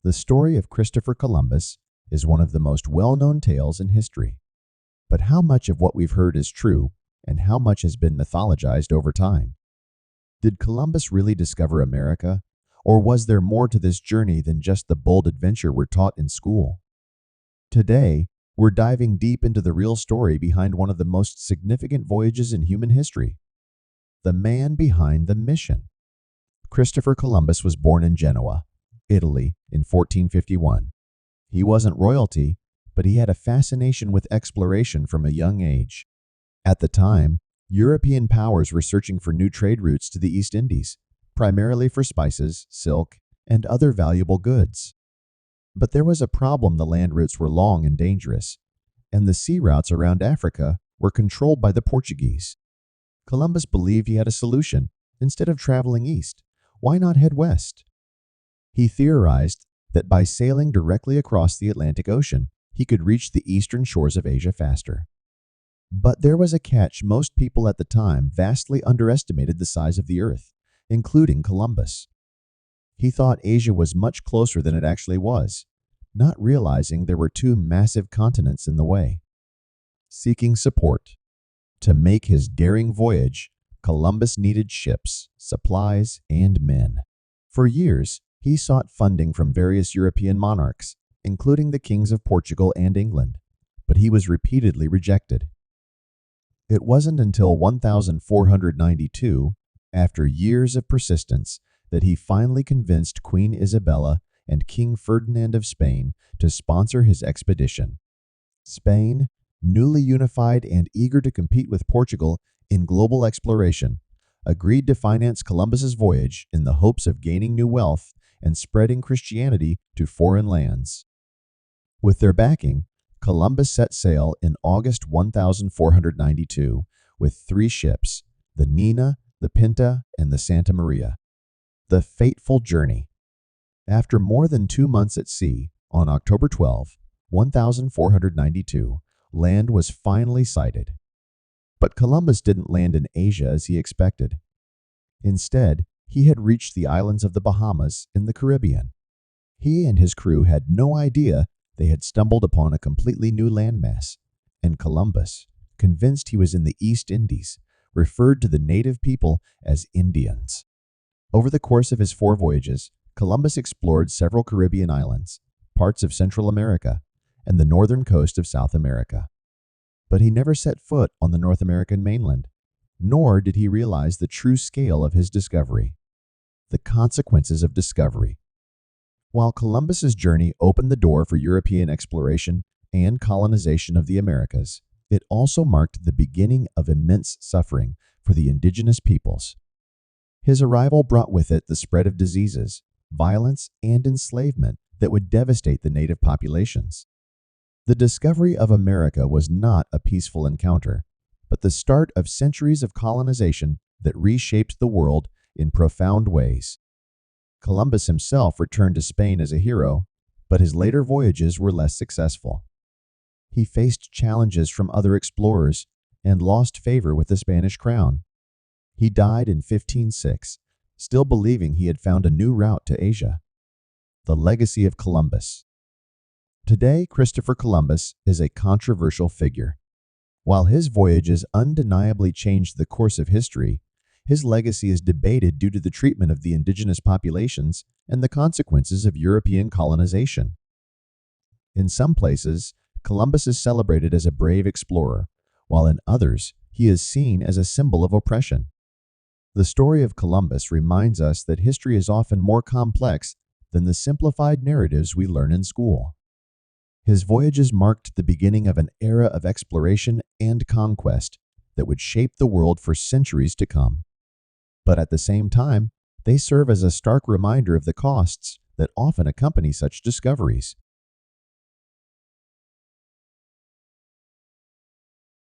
The story of Christopher Columbus is one of the most well-known tales in history. But how much of what we've heard is true, and how much has been mythologized over time? Did Columbus really discover America, or was there more to this journey than just the bold adventure we're taught in school? Today, we're diving deep into the real story behind one of the most significant voyages in human history. The man behind the mission. Christopher Columbus was born in Genoa, Italy, in 1451. He wasn't royalty, but he had a fascination with exploration from a young age. At the time, European powers were searching for new trade routes to the East Indies, primarily for spices, silk, and other valuable goods. But there was a problem: the land routes were long and dangerous, and the sea routes around Africa were controlled by the Portuguese. Columbus believed he had a solution. Instead of traveling east, why not head west? He theorized that by sailing directly across the Atlantic Ocean, he could reach the eastern shores of Asia faster. But there was a catch: most people at the time vastly underestimated the size of the Earth, including Columbus. He thought Asia was much closer than it actually was, not realizing there were two massive continents in the way. Seeking support. To make his daring voyage, Columbus needed ships, supplies, and men. For years, he sought funding from various European monarchs, including the kings of Portugal and England, but he was repeatedly rejected. It wasn't until 1492, after years of persistence, that he finally convinced Queen Isabella and King Ferdinand of Spain to sponsor his expedition. Spain, newly unified and eager to compete with Portugal in global exploration, agreed to finance Columbus's voyage in the hopes of gaining new wealth and spreading Christianity to foreign lands. With their backing, Columbus set sail in August 1492 with 3 ships: the Nina, the Pinta, and the Santa Maria. The fateful journey. After more than 2 months at sea, on October 12, 1492, land was finally sighted. But Columbus didn't land in Asia as he expected. Instead, he had reached the islands of the Bahamas in the Caribbean. He and his crew had no idea they had stumbled upon a completely new landmass, and Columbus, convinced he was in the East Indies, referred to the native people as Indians. Over the course of his 4 voyages, Columbus explored several Caribbean islands, parts of Central America, and the northern coast of South America. But he never set foot on the North American mainland, nor did he realize the true scale of his discovery. The consequences of discovery. While Columbus's journey opened the door for European exploration and colonization of the Americas, it also marked the beginning of immense suffering for the indigenous peoples. His arrival brought with it the spread of diseases, violence, and enslavement that would devastate the native populations. The discovery of America was not a peaceful encounter, but the start of centuries of colonization that reshaped the world in profound ways. Columbus himself returned to Spain as a hero, but his later voyages were less successful. He faced challenges from other explorers and lost favor with the Spanish crown. He died in 1506, still believing he had found a new route to Asia. The legacy of Columbus. Today, Christopher Columbus is a controversial figure. While his voyages undeniably changed the course of history, his legacy is debated due to the treatment of the indigenous populations and the consequences of European colonization. In some places, Columbus is celebrated as a brave explorer, while in others, he is seen as a symbol of oppression. The story of Columbus reminds us that history is often more complex than the simplified narratives we learn in school. His voyages marked the beginning of an era of exploration and conquest that would shape the world for centuries to come. But at the same time, they serve as a stark reminder of the costs that often accompany such discoveries.